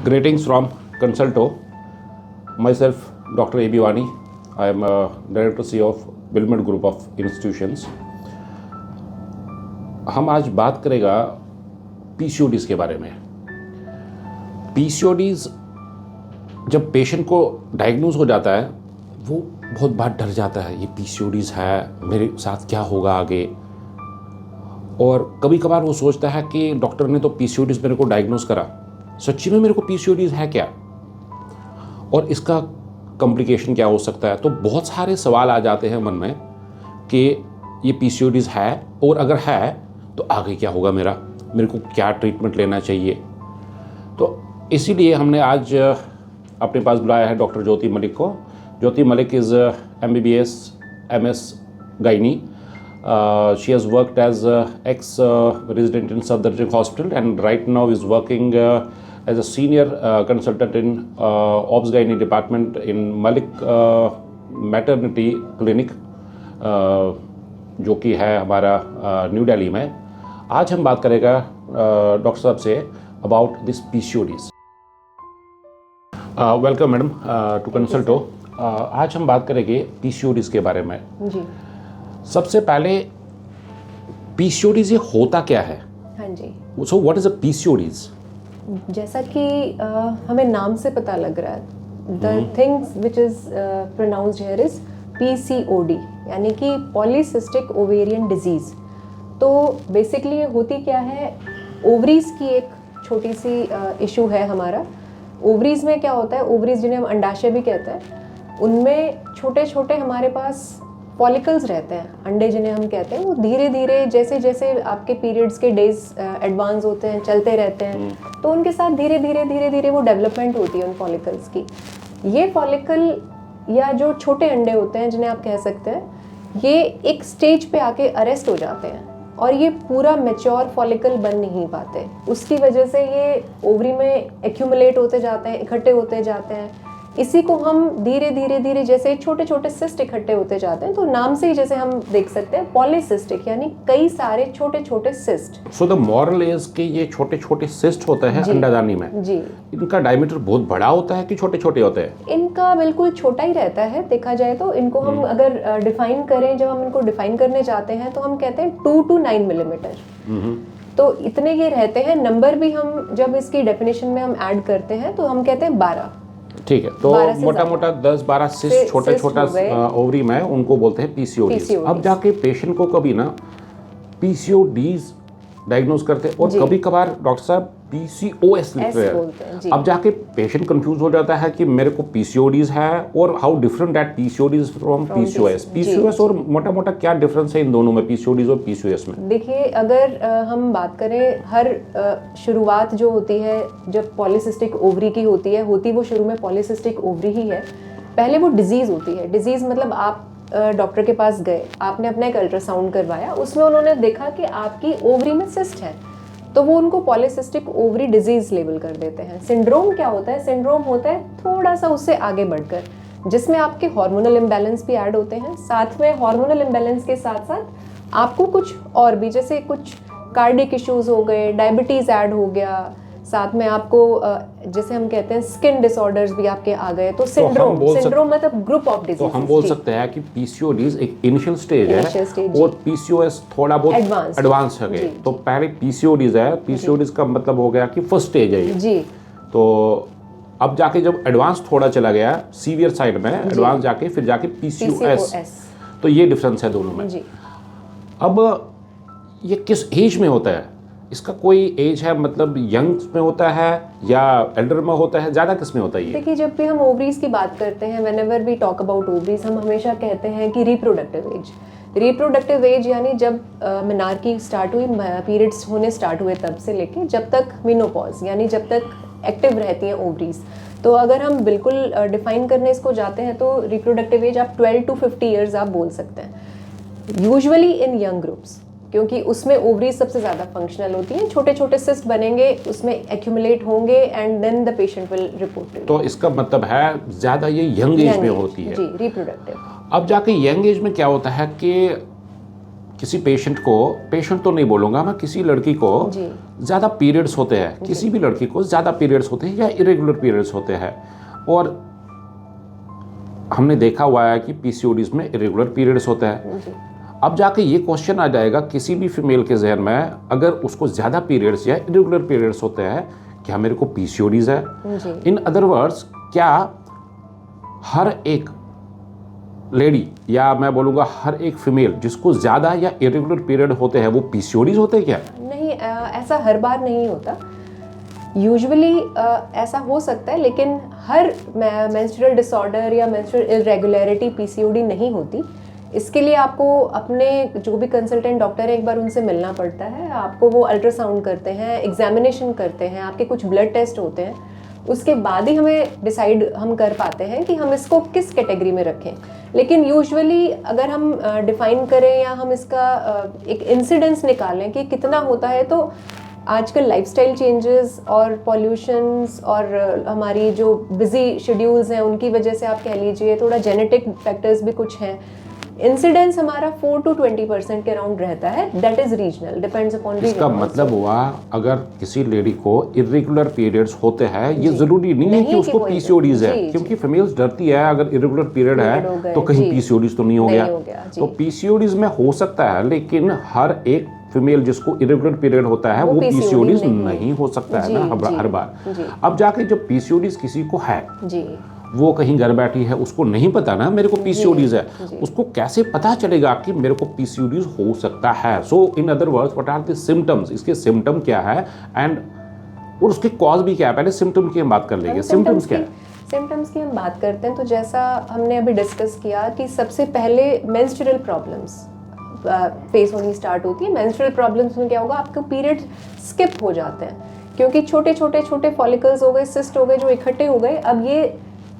Greetings from Consulto. Myself, Dr. A.B. Vani. I am Director CEO of Wilmot Group of Institutions. हम आज बात करेगा PCODs के बारे में। PCODs जब पेशेंट को डायग्नोज हो जाता है वो बहुत बार डर जाता है, ये PCODs है, मेरे साथ क्या होगा आगे। और कभी कभार वो सोचता है कि डॉक्टर ने तो PCODs मेरे को डायग्नोज करा, सच्ची में मेरे को PCODs है क्या, और इसका कॉम्प्लिकेशन क्या हो सकता है। तो बहुत सारे सवाल आ जाते हैं मन में कि ये PCODs है, और अगर है तो आगे क्या होगा मेरे को क्या ट्रीटमेंट लेना चाहिए। तो इसीलिए हमने आज अपने पास बुलाया है डॉक्टर ज्योति मलिक को। Jyoti Malik is MBBS MS Gynae. She has worked as ex-resident in Safdarjung Hospital and right now is working as a senior consultant in Obs Gynae department in Malik Maternity Clinic, जो कि है हमारा न्यू दिल्ली में। आज हम बात करेगा डॉक्टर साहब से about this PCODs। Welcome madam to Consulto. आज हम बात करेंगे PCODs के बारे में। जी। सबसे पहले PCODs ये होता क्या है? हाँ जी। So what is a PCODs? जैसा कि हमें नाम से पता लग रहा है, the things which is pronounced here is PCOD, यानी कि पॉलीसिस्टिक ओवेरियन डिजीज। तो बेसिकली ये होती क्या है, ओवरीज की एक छोटी सी इशू है हमारा। ओवरीज में क्या होता है, ओवरीज जिन्हें हम अंडाशय भी कहते हैं, उनमें छोटे छोटे हमारे पास फॉलिकल्स रहते हैं, अंडे जिन्हें हम कहते हैं। वो धीरे धीरे जैसे जैसे आपके पीरियड्स के डेज एडवांस होते हैं, चलते रहते हैं, तो उनके साथ धीरे धीरे वो डेवलपमेंट होती है उन फॉलिकल्स की। ये फॉलिकल या जो छोटे अंडे होते हैं जिन्हें आप कह सकते हैं, ये एक स्टेज पे आके अरेस्ट हो जाते हैं और ये पूरा मैच्योर फॉलिकल बन नहीं पाते। उसकी वजह से ये ओवरी में एक्यूमुलेट होते जाते हैं, इकट्ठे होते जाते हैं। इसी को हम धीरे धीरे जैसे छोटे छोटे सिस्ट इकट्ठे होते जाते हैं, तो नाम से ही जैसे हम देख सकते हैं पॉलीसिस्टिक, यानी कई सारे छोटे छोटे cyst. So the moral is कि ये छोटे छोटे सिस्ट होते हैं अंडादानी में। जी। इनका डायमीटर बहुत बड़ा होता है कि छोटे छोटे होते हैं? इनका बिल्कुल छोटा ही रहता है देखा जाए तो। इनको हम अगर डिफाइन करें, जब हम इनको डिफाइन करने जाते हैं तो हम कहते हैं 2 to 9 मिलीमीटर। तो इतने ये रहते हैं। नंबर भी हम जब इसकी डेफिनेशन में हम ऐड करते हैं तो हम कहते हैं 12। ठीक है, तो मोटा मोटा 10-12 सिस्ट छोटा छोटा ओवरी में, उनको बोलते हैं PCODs। अब जाके पेशेंट को कभी ना PCODs डायग्नोज करते हैं, और कभी कभार डॉक्टर साहब PCOS लिखते हैं। अब जाके पेशेंट कंफ्यूज हो जाता है कि मेरे को PCODs है, और how different that PCODs from PCOS। PCOS और मोटा मोटा क्या डिफरेंस है इन दोनों में, PCODs और PCOS में? देखिए, अगर हम बात करें, हर शुरुआत जो होती है जब पॉलीसिस्टिक ओवरी की होती है, वो शुरू में पॉलीसिस्टिक ओवरी ही है। पहले वो डिजीज होती है। डिजीज मतलब आप डॉक्टर के पास गए, आपने अपना एक अल्ट्रासाउंड करवाया, उसमें उन्होंने देखा कि आपकी ओवरी में सिस्ट है, तो वो उनको पॉलीसिस्टिक ओवरी डिजीज लेबल कर देते हैं। सिंड्रोम क्या होता है? सिंड्रोम होता है थोड़ा सा उससे आगे बढ़कर, जिसमें आपके हार्मोनल इम्बैलेंस भी ऐड होते हैं। साथ में हार्मोनल इम्बैलेंस के साथ साथ आपको कुछ और भी, जैसे कुछ कार्डिक इश्यूज हो गए, डायबिटीज ऐड हो गया, साथ में आपको जैसे हम कहते हैं स्किन डिसऑर्डर्स भी आपके आ गए। तो सिंड्रोम मतलब ग्रुप ऑफ डिजीज। तो हम बोल सकते हैं कि PCODs एक इनिशियल स्टेज है, और PCOS थोड़ा बहुत एडवांस है गए। तो पहले PCODs है, PCODs का मतलब हो गया कि फर्स्ट स्टेज है ये। जी। तो अब जाके जब एडवांस थोड़ा चला गया सीवियर साइड में, एडवांस जाके फिर जाके PCOS। तो ये डिफरेंस है दोनों में। जी। अब ये किस एज में होता है? इसका कोई एज है, मतलब यंग में होता है या एल्डर में होता है, ज़्यादा किस में होता है ये? देखिए, जब भी हम ओवरीज की बात करते हैं, whenever we talk about ovaries, हम हमेशा कहते हैं कि रिप्रोडक्टिव एज। रिप्रोडक्टिव एज यानी जब मेनार्की स्टार्ट हुई, पीरियड्स होने स्टार्ट हुए, तब से लेके जब तक मेनोपॉज, यानी जब तक एक्टिव रहती हैं ओवरीज। तो अगर हम बिल्कुल डिफाइन करने इसको जाते हैं तो रिप्रोडक्टिव एज आप 12 to 50 ईयर्स आप बोल सकते हैं, यूजुअली इन यंग ग्रुप्स, क्योंकि उसमें ओवरीज सबसे ज़्यादा फंक्शनल होती हैं। छोटे छोटे सिस्ट बनेंगे, उसमें एक्यूमुलेट होंगे, and then the patient will report. तो इसका मतलब है ज़्यादा ये यंग एज में होती है। जी, रिप्रोडक्टिव। अब जाके यंग एज में क्या होता है कि किसी पेशेंट तो नहीं बोलूँगा मैं, किसी लड़की को जी ज़्यादा पीरियड्स होते हैं, किसी भी लड़की को ज़्यादा पीरियड्स होते हैं या इरेगुलर पीरियड्स होते हैं, और हमने देखा हुआ है कि पीसीओडीज में इरेगुलर पीरियड्स होते हैं। जी अब जाके ये क्वेश्चन आ जाएगा किसी भी फीमेल के जहन में, अगर उसको ज़्यादा पीरियड्स या इरेगुलर पीरियड्स होते हैं, क्या मेरे को पीसीओडीज है? जी इन अदर वर्ड्स, क्या हर एक लेडी या मैं बोलूँगा हर एक फीमेल जिसको ज़्यादा या इरेगुलर पीरियड होते हैं वो पीसीओडीज होते हैं क्या? नहीं, ऐसा हर बार नहीं होता। यूजुअली ऐसा हो सकता है, लेकिन हर मेंस्ट्रुअल डिसऑर्डर या मेंस्ट्रुअल इरेगुलरिटी पीसीओडी नहीं होती। इसके लिए आपको अपने जो भी कंसल्टेंट डॉक्टर है एक बार उनसे मिलना पड़ता है। आपको वो अल्ट्रासाउंड करते हैं, एग्जामिनेशन करते हैं, आपके कुछ ब्लड टेस्ट होते हैं, उसके बाद ही हमें डिसाइड हम कर पाते हैं कि हम इसको किस कैटेगरी में रखें। लेकिन यूजुअली अगर हम डिफाइन करें या हम इसका एक इंसिडेंस निकालें कि कितना होता है, तो आजकल लाइफस्टाइल चेंजेस और पॉल्यूशंस और हमारी जो बिजी शेड्यूल्स हैं उनकी वजह से आप कह लीजिए, थोड़ा जेनेटिक फैक्टर्स भी कुछ हैं, इंसिडेंस हमारा 4 to 20% के अराउंड रहता है। That is regional, depends upon region. इसका मतलब हुआ अगर किसी लेडी को इरेगुलर पीरियड्स होते हैं, ये जरूरी नहीं है कि उसको पीसीओडीज है, क्योंकि फीमेल्स डरती है अगर इरेगुलर पीरियड है तो कहीं पीसीओडीज तो नहीं हो गया। तो पीसीओडीज में हो सकता है, लेकिन हर एक फीमेल जिसको इरेगुलर पीरियड होता है वो पीसीओडीज नहीं हो सकता है ना हर बार। अब जाके जब पीसीओडीज किसी को है, वो कहीं घर बैठी है, उसको नहीं पता ना मेरे को पीसीओडीज है, उसको कैसे पता चलेगा कि मेरे को पीसीओडीज हो सकता है? So in other words, what are the symptoms, इसके सिम्टम क्या है एंड और उसके कॉज भी क्या है? पहले सिम्टम की हम बात कर लेंगे। सिम्टम्स क्या है? सिम्टम्स की हम बात करते हैं तो जैसा हमने अभी डिस्कस किया कि सबसे पहले मेंस्ट्रुअल प्रॉब्लम्स फेस होनी स्टार्ट होती है। मेंस्ट्रुअल प्रॉब्लम्स में क्या होगा, आपके पीरियड स्किप हो जाते हैं क्योंकि छोटे फॉलिकल्स हो गए, सिस्ट हो गए जो इकट्ठे हो गए। अब ये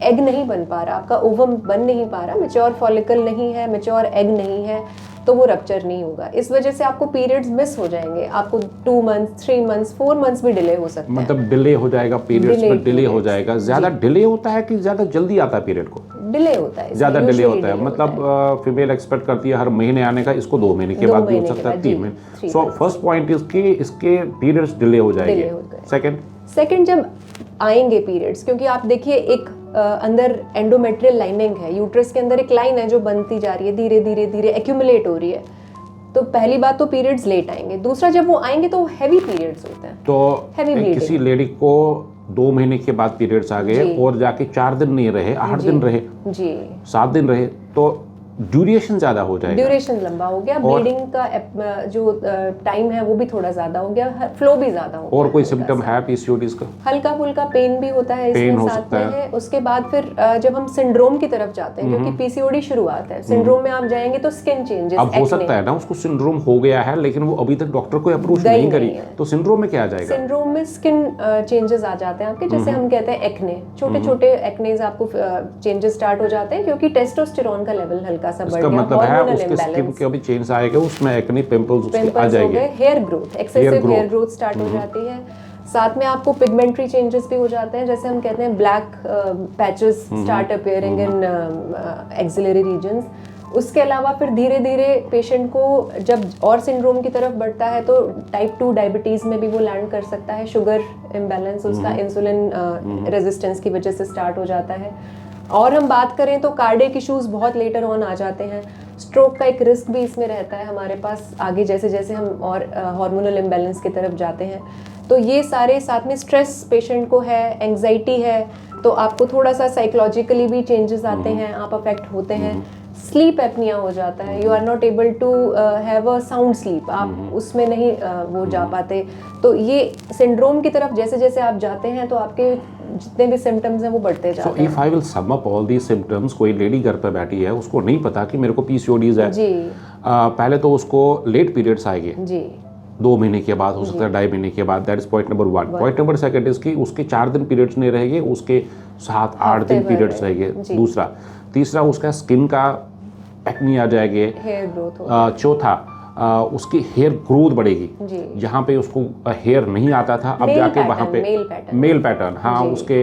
एग नहीं बन पा रहा, आपका ओवम बन नहीं पा रहा, मैच्योर फॉलिकल नहीं है, मैच्योर एग नहीं है, तो वो रप्चर नहीं होगा। इस वजह से आपको पीरियड्स मिस हो जाएंगे, आपको 2 months 3 months 4 months भी डिले हो सकता है। मतलब डिले हो जाएगा, पीरियड्स में डिले हो जाएगा। ज़्यादा डिले होता है कि ज़्यादा जल्दी आता है पीरियड को? डिले होता है, ज़्यादा डिले होता है। मतलब फीमेल एक्सपेक्ट करती है हर महीने आने का, इसको 2 महीने के बाद भी हो सकता है, 3 महीने। सो फर्स्ट पॉइंट इज कि इसके पीरियड्स डिले हो जाएंगे। सेकंड, जब आएंगे पीरियड्स, क्योंकि आप देखिए एक अंदर एंडोमेट्रियल लाइनिंग है, यूट्रस के अंदर एक लाइन है जो बनती जा रही है, धीरे धीरे धीरे एक्यूमुलेट हो रही है। तो पहली बात तो पीरियड्स लेट आएंगे। दूसरा, जब वो आएंगे तो हैवी पीरियड्स होते हैं। तो किसी लेडी को 2 महीने के बाद पीरियड्स आ गए और जाके 4 दिन नहीं रहे, 8 दिन रहे, 7 दिन रहे, तो ड्यूरेशन ज़्यादा हो जाएगा, ड्यूरेशन लंबा हो गया, ब्लीडिंग का जो टाइम है वो भी थोड़ा ज़्यादा हो गया, फ्लो भी ज़्यादा हो गया। और कोई सिम्टम है पीसीओडीज का? हल्का फुल्का पेन भी होता है, इसमें साथ में है। उसके बाद फिर जब हम सिंड्रोम की तरफ जाते हैं, क्योंकि पीसीओडी शुरुआत है, सिंड्रोम में आप जाएंगे तो स्किन चेंजेस। अब हो सकता है ना उसको सिंड्रोम हो गया है लेकिन वो अभी तक डॉक्टर को अप्रोच नहीं करी, तो सिंड्रोम में क्या आ जाएगा? सिंड्रोम में स्किन चेंजेस आ जाते हैं आपके, जैसे हम कहते हैं एक्ने, छोटे छोटे एक्नेज आपको चेंजेस स्टार्ट हो जाते हैं क्योंकि टेस्टोस्टेरोन का लेवल हल्का सा बढ़ गया है, उसके स्किन के अभी चेंज आएगा, उसमें एक्ने पिंपल्स उसके आ जाएंगे, hair growth, excessive hair growth start हो जाती है। साथ में आपको पिगमेंटरी चेंजेस भी हो जाते हैं, जैसे हम कहते हैं black patches start appearing in axillary regions. उसके अलावा फिर धीरे धीरे पेशेंट को जब और सिंड्रोम की तरफ बढ़ता है तो टाइप 2 डायबिटीज़ में भी वो लैंड कर सकता है। शुगर इम्बैलेंस उसका इंसुलिन रेजिस्टेंस की वजह से स्टार्ट हो जाता है। और हम बात करें तो कार्डियक इश्यूज बहुत लेटर ऑन आ जाते हैं। स्ट्रोक का एक रिस्क भी इसमें रहता है हमारे पास आगे, जैसे जैसे हम और हार्मोनल इम्बैलेंस की तरफ जाते हैं। तो ये सारे, साथ में स्ट्रेस पेशेंट को है, एंग्जाइटी है, तो आपको थोड़ा सा साइकोलॉजिकली भी चेंजेस आते हैं, आप अफेक्ट होते हैं। स्लीप एपनिया हो जाता है, you are not able to have a sound sleep, आप उसमें नहीं वो जा पाते। तो ये सिंड्रोम की तरफ जैसे जैसे आप जाते हैं तो आपके जितने भी सिम्टम्स हैं वो बढ़ते जाते हैं। So if I will sum up all these symptoms, कोई लेडी घर पर बैठी है, उसको नहीं पता कि मेरे को पीसीओडीज है जी। पहले तो उसको लेट पीरियड्स आएंगे जी, 2 महीने के बाद, हो सकता है 2.5 महीने के बाद। That is point number 1। Point number 2 is कि उसके 4 दिन पीरियड्स नहीं रहेंगे, उसके 7-8 दिन पीरियड्स रहेंगे। दूसरा, तीसरा उसका स्किन का एक्ने आ जाएंगे। Hair growth. चौथा, उसकी हेयर ग्रोथ बढ़ेगी। जी। जहाँ पे उसको हेयर नहीं आता था, अब जाके वहाँ पे मेल पैटर्न, हाँ, उसके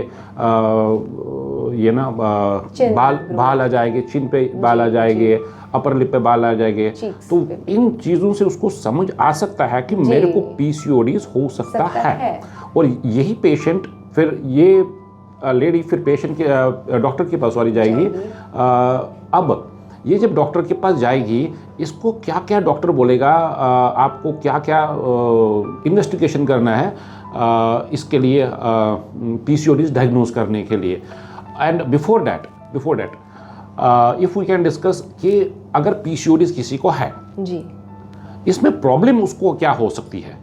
ये ना बाल आ जाएंगे, चिन पे बाल आ जाएंगे, अपर लिप पे बाल आ जाएंगे। तो इन चीज़ों से उसको समझ आ सकता है कि मेरे को पीसीओडीज हो सकता है। और यही पेशेंट फिर ये लेडी फिर पेशेंट के डॉक्टर के पास वाली जाएगी। अब ये जब डॉक्टर के पास जाएगी, इसको क्या क्या डॉक्टर बोलेगा, आपको क्या क्या इन्वेस्टिगेशन करना है इसके लिए, पीसीओडीज डायग्नोज करने के लिए। And before that if we can discuss कि अगर पीसीओडीज किसी को है जी, इसमें प्रॉब्लम उसको क्या हो सकती है?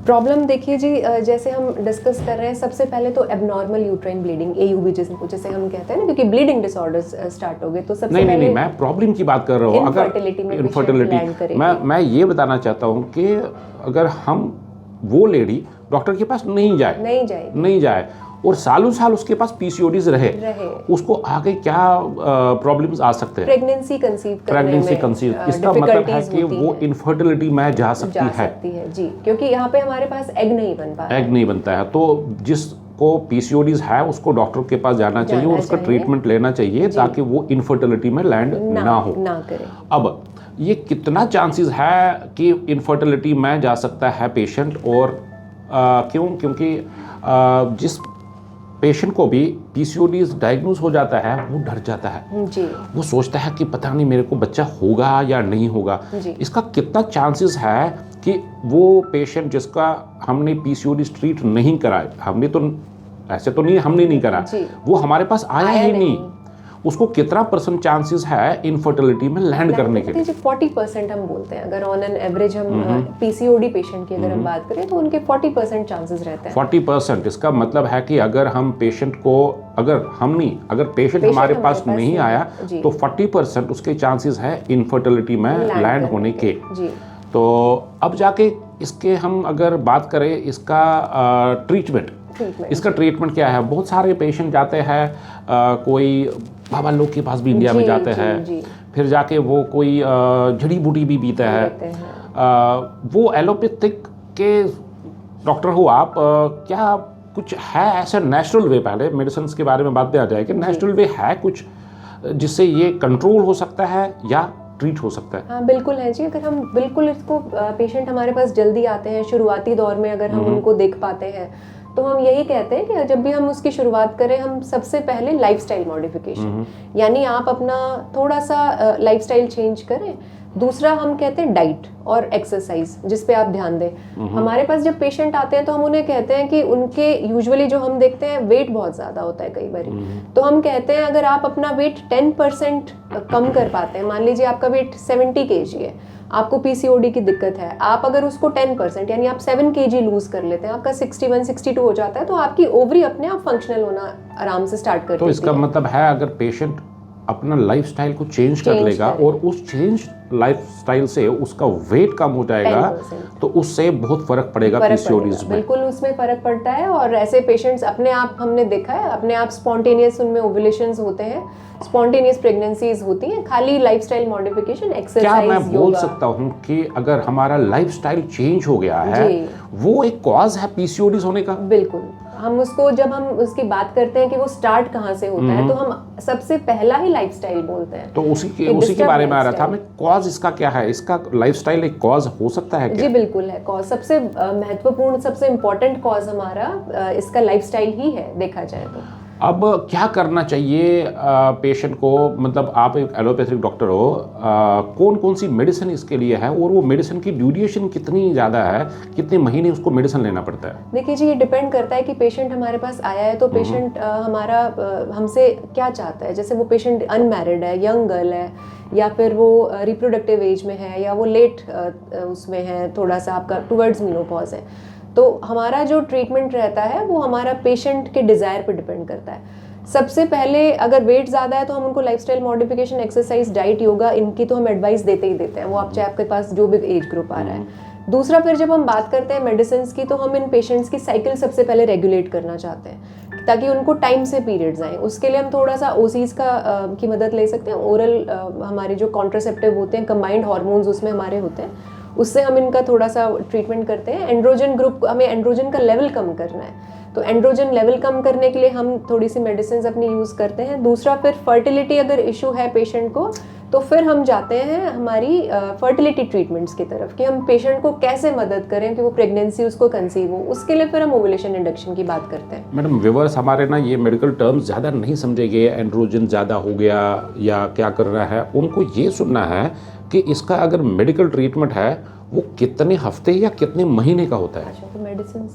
प्रॉब्लम देखिए जी, जैसे हम डिस्कस कर रहे हैं, सबसे पहले तो एबनॉर्मल यूट्राइन ब्लीडिंग, एयूबी जैसे हम कहते हैं ना, क्योंकि ब्लीडिंग डिसऑर्डर्स स्टार्ट हो गए, तो सबसे पहले नहीं, मैं प्रॉब्लम की बात कर रहा हूँ। अगर इनफर्टिलिटी, मैं ये बताना चाहता हूँ कि अगर हम वो लेडी डॉक्टर के पास नहीं जाए और सालों साल उसके पास पीसीओडीज रहे, उसको आगे क्या प्रॉब्लम्स आ सकते हैं? प्रेगनेंसी कंसीव, इसका मतलब है कि वो इनफर्टिलिटी में जा सकती है जी, क्योंकि यहाँ पे हमारे पास एग नहीं बनता है। तो जिसको पीसीओडीज है उसको डॉक्टर के पास जाना चाहिए और उसका ट्रीटमेंट लेना चाहिए ताकि वो इनफर्टिलिटी में लैंड ना करे। अब ये कितना चांसेस है कि इनफर्टिलिटी में जा सकता है पेशेंट, और क्योंकि जिस पेशेंट को भी पीसीओडीज डायग्नोज हो जाता है, वो डर जाता है जी। वो सोचता है कि पता नहीं मेरे को बच्चा होगा या नहीं होगा। इसका कितना चांसेस है कि वो पेशेंट जिसका हमने पीसीओडीज ट्रीट नहीं कराया, हमने नहीं करा, वो हमारे पास आया ही नहीं, उसको कितना % चांसेस है इनफर्टिलिटी में लैंड करने के लिए? 40% हम बोलते हैं। अगर ऑन एन एवरेज हम पीसीओडी पेशेंट की अगर हम बात करें तो उनके 40% चांसेस रहते हैं। 40%, इसका मतलब है कि अगर हम पेशेंट को अगर पेशेंट हमारे पास नहीं आया तो 40% उसके चांसेस है इनफर्टिलिटी में लैंड होने के। तो अब जाके इसके हम अगर बात करें इसका इसका ट्रीटमेंट क्या है? बहुत सारे पेशेंट जाते हैं, कोई बाबा लोग के पास भी इंडिया में जाते हैं, फिर जाके वो कोई जड़ी बूटी भी पीता है। वो एलोपैथिक के डॉक्टर हो आप, क्या कुछ है ऐसा नेचुरल वे? पहले मेडिसिन के बारे में बात आ जाए कि नेचुरल वे है कुछ जिससे ये कंट्रोल हो सकता है या ट्रीट हो सकता है? हाँ, बिल्कुल है जी। अगर हम बिल्कुल इसको, पेशेंट हमारे पास जल्दी आते हैं, शुरुआती दौर में अगर हम उनको देख पाते हैं, तो हम यही कहते हैं कि जब भी हम उसकी शुरुआत करें, हम सबसे पहले लाइफस्टाइल मॉडिफिकेशन, यानी आप अपना थोड़ा सा लाइफस्टाइल चेंज करें। दूसरा हम कहते हैं डाइट और एक्सरसाइज, जिस पे आप ध्यान दें। हमारे पास जब पेशेंट आते हैं तो हम उन्हें कहते हैं कि उनके यूजुअली जो हम देखते हैं वेट बहुत ज़्यादा होता है कई बार, तो हम कहते हैं अगर आप अपना वेट 10% कम कर पाते हैं, मान लीजिए आपका वेट 70 kg है, आपको पीसीओडी की दिक्कत है, आप अगर उसको 10% यानी आप 7 kg लूज कर लेते हैं, आपका 61-62 हो जाता है, तो आपकी ओवरी अपने आप फंक्शनल होना आराम से स्टार्ट कर देती है। तो इसका मतलब है अगर पेशेंट अपना लाइफस्टाइल को चेंज कर लेगा और उस चेंज लाइफस्टाइल से उसका वेट कम हो जाएगा, तो उससे बहुत फर्क पड़ेगा पीसीओडीज में। बिल्कुल उसमें फर्क पड़ता है। और ऐसे पेशेंट्स अपने आप, हमने देखा है, अपने आप स्पॉन्टेनियस उनमें ओव्यूलेशंस होते हैं, स्पॉन्टेनियस प्रेगनेंसीज होती हैं, खाली लाइफस्टाइल मॉडिफिकेशन, एक्सरसाइज, क्या मैं बोल सकता हूँ कि अगर हमारा लाइफस्टाइल चेंज हो गया है, वो एक कॉज है पीसीओडीज होने का? बिल्कुल। हम उसको, जब हम उसकी बात करते हैं कि वो स्टार्ट कहाँ से होता है, तो हम सबसे पहला ही लाइफस्टाइल बोलते हैं। तो उसी के बारे में आ रहा था मैं, कॉज इसका क्या है? इसका लाइफस्टाइल एक कॉज हो सकता है क्या? जी बिल्कुल है कॉज। सबसे महत्वपूर्ण, सबसे इम्पोर्टेंट कॉज हमारा इसका लाइफस्टाइल ही है, देखा जाए तो। अब क्या करना चाहिए पेशेंट को? मतलब आप एक एलोपैथिक डॉक्टर हो, कौन कौन सी मेडिसिन इसके लिए है और वो मेडिसिन की ड्यूरेशन कितनी ज़्यादा है, कितने महीने उसको मेडिसिन लेना पड़ता है? देखिए जी, ये डिपेंड करता है कि पेशेंट हमारे पास आया है तो पेशेंट हमारा हमसे क्या चाहता है। जैसे वो पेशेंट अनमैरिड है, यंग गर्ल है, या फिर वो रिप्रोडक्टिव एज में है, या वो लेट उसमें है, थोड़ा सा आपका टुवर्ड्स मेनोपॉज है, तो हमारा जो ट्रीटमेंट रहता है वो हमारा पेशेंट के डिज़ायर पर डिपेंड करता है। सबसे पहले अगर वेट ज़्यादा है तो हम उनको lifestyle modification, exercise, diet, yoga, इनकी तो हम एडवाइस देते ही देते हैं, वो आप चाहे आपके पास जो भी एज ग्रुप आ रहा है। दूसरा, फिर जब हम बात करते हैं मेडिसिन की, तो हम इन पेशेंट्स की साइकिल सबसे पहले रेगुलेट करना चाहते हैं। ताकि उनको टाइम से पीरियड्स आए। उसके लिए हम थोड़ा सा ओसीज की मदद ले सकते हैं। ओरल हमारे जो कॉन्ट्रासेप्टिव होते हैं, कंबाइंड हार्मोन्स उसमें हमारे होते हैं, उससे हम इनका थोड़ा सा ट्रीटमेंट करते हैं। एंड्रोजन ग्रुप, हमें एंड्रोजन का लेवल कम करना है, तो एंड्रोजन लेवल कम करने के लिए हम थोड़ी सी मेडिसिन अपनी यूज़ करते हैं। दूसरा, फिर फर्टिलिटी अगर इशू है पेशेंट को, तो फिर हम जाते हैं हमारी फर्टिलिटी ट्रीटमेंट्स की तरफ, कि हम पेशेंट को कैसे मदद करें कि वो प्रेगनेंसी उसको कंसीव हो। उसके लिए फिर हम ओवुलेशन इंडक्शन की बात करते हैं। मैडम, व्यूअर्स हमारे ना ये मेडिकल टर्म्स ज़्यादा नहीं समझेंगे, एंड्रोजन ज़्यादा हो गया या क्या कर रहा है। उनको ये सुनना है कि इसका अगर मेडिकल ट्रीटमेंट है वो कितने हफ्ते या कितने महीने का होता है। अच्छा,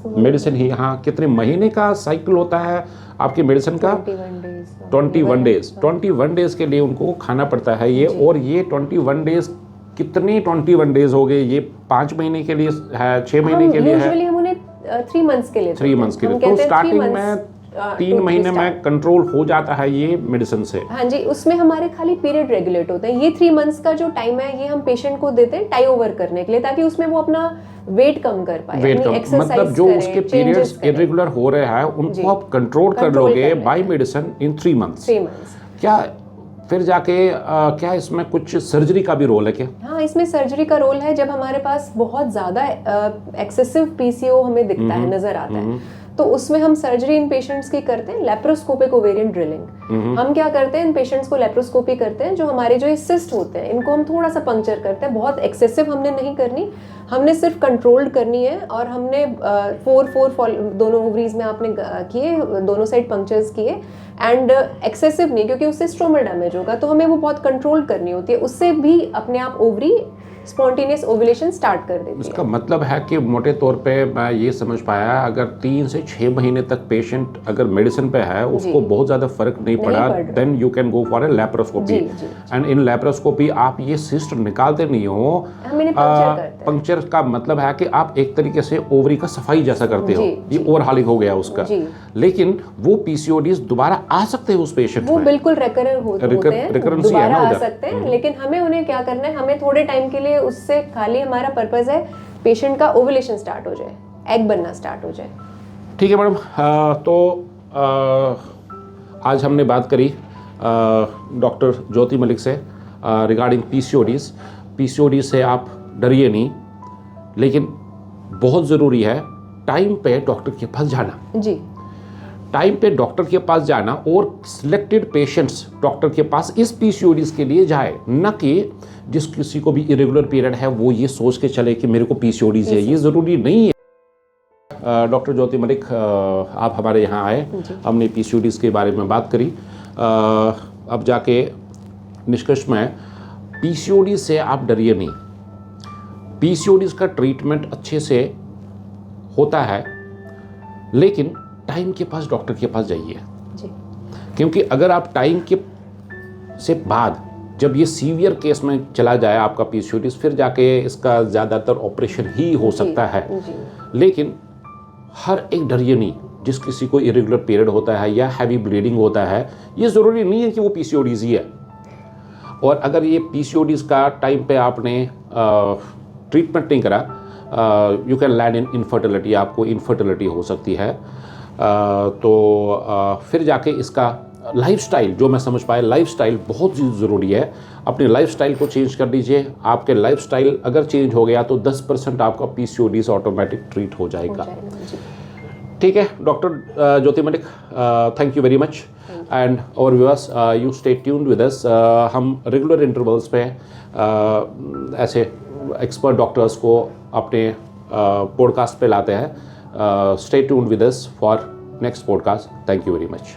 तो मेडिसिन ही, हाँ, कितने महीने का साइकिल होता है आपकी मेडिसिन का? 21 डेज। 21 डेज के लिए उनको खाना पड़ता है ये। और ये 21 डेज कितने 21 डेज हो गए? ये 5 महीने के लिए है, 6 महीने के लिए है? यूजुअली हम उन्हें 3 मंथ्स के लिए 3 मंथ्स के लिए। तो स्टार्टिंग में 3 महीने में कंट्रोल हो जाता है ये मेडिसिन से। हाँ जी, उसमें हमारे खाली पीरियड रेगुलेट होते हैं। ये 3 मंथ्स का जो टाइम है ये हम पेशेंट को देते हैं टाई ओवर करने के लिए, ताकि उसमें वो अपना वेट कम कर पाए, वेट कम, मतलब जो उसके पीरियड्स इरेगुलर हो रहे हैं उनको आप कंट्रोल कर लोगे बाय मेडिसिन इन 3 मंथ्स। क्या फिर जाके क्या इसमें कुछ सर्जरी का भी रोल है क्या? हाँ, इसमें सर्जरी का रोल है। जब हमारे पास बहुत ज़्यादा एक्सेसिव पीसीओ हमें दिखता है, नज़र आता है, तो उसमें हम सर्जरी इन पेशेंट्स की करते हैं, लेप्रोस्कोपिक ओवेरियन ड्रिलिंग। हम क्या करते हैं, इन पेशेंट्स को लेप्रोस्कोपी करते हैं। जो हमारे जो ये सिस्ट होते हैं इनको हम थोड़ा सा पंक्चर करते हैं। बहुत एक्सेसिव हमने नहीं करनी, हमने सिर्फ कंट्रोल्ड करनी है। और हमने 4 दोनों ओवरीज में आपने किए, दोनों साइड पंक्चर्स किए, एंड एक्सेसिव नहीं, क्योंकि उससे स्ट्रोमल डैमेज होगा, तो हमें वो बहुत कंट्रोल करनी होती है। उससे भी अपने आप ओवरी स्पॉन्टेनियस ओवुलेशन स्टार्ट कर देती है। इसका मतलब है कि मोटे तौर पे मैं ये समझ पाया, अगर 3 से 6 महीने तक पेशेंट अगर मेडिसिन पे है, उसको बहुत ज़्यादा फर्क नहीं पड़ा, then you can go for a laparoscopy. And in laparoscopy आप ये सिस्ट निकालते नहीं हो, पंक्चर का मतलब है कि आप एक तरीके से ओवरी का सफाई जैसा करते हो। ये ओवरहालिंग हो गया उसका। लेकिन वो पीसीओडीज दोबारा आ सकते हैं उस पेशेंट में? वो बिल्कुल रिकरेंट होते हैं, दोबारा आ सकते हैं। लेकिन हमें उन्हें क्या करना है, हमें थोड़े टाइम के लिए, उससे खाली हमारा पर्पस है पेशेंट का ओवुलेशन स्टार्ट हो जाए, एग बनना स्टार्ट हो जाए। ठीक है मैडम, तो आज हमने बात करी डॉक्टर ज्योति मलिक से रिगार्डिंग पीसीओडीज। पीसीओडीज से आप डरिए नहीं, लेकिन बहुत ज़रूरी है टाइम पे डॉक्टर के पास जाना। जी, टाइम पे डॉक्टर के पास जाना, और सिलेक्टेड पेशेंट्स डॉक्टर के पास इस पीसीओडीज के लिए जाए, न कि जिस किसी को भी इरेगुलर पीरियड है वो ये सोच के चले कि मेरे को पीसीओडीज है। ये ज़रूरी नहीं है। डॉक्टर ज्योति मलिक, आप हमारे यहाँ आए, हमने पीसीओडीज के बारे में बात करी। अब जाके निष्कर्ष में, पीसीओडीज से आप डरिए नहीं। पीसीओडीज का ट्रीटमेंट अच्छे से होता है, लेकिन टाइम के पास डॉक्टर के पास जाइए। क्योंकि अगर आप टाइम के से बाद, जब ये सीवियर केस में चला जाए आपका पीसीओडीज, फिर जाके इसका ज़्यादातर ऑपरेशन ही हो सकता है। लेकिन हर एक डरिए नहीं, जिस किसी को इरेगुलर पीरियड होता है या हैवी ब्लीडिंग होता है, ये ज़रूरी नहीं है कि वो पीसीओडीज ही है। और अगर ये पीसीओडीज का टाइम पे आपने ट्रीटमेंट नहीं करा, you can land in infertility, आपको इनफर्टिलिटी हो सकती है। तो फिर जाके इसका लाइफस्टाइल, जो मैं समझ पाया, लाइफस्टाइल बहुत ज़रूरी है। अपने लाइफस्टाइल को चेंज कर दीजिए। आपके लाइफस्टाइल अगर चेंज हो गया तो 10% आपका पीसीओडीज ऑटोमेटिक ट्रीट हो जाएगा। ठीक है doctor Jyoti Malik, thank you very much. And और viewers, you stay tuned with us. हम रेगुलर इंटरवल्स पे ऐसे एक्सपर्ट डॉक्टर्स को अपने पॉडकास्ट पे लाते हैं। Stay tuned with us for next podcast. Thank you very much.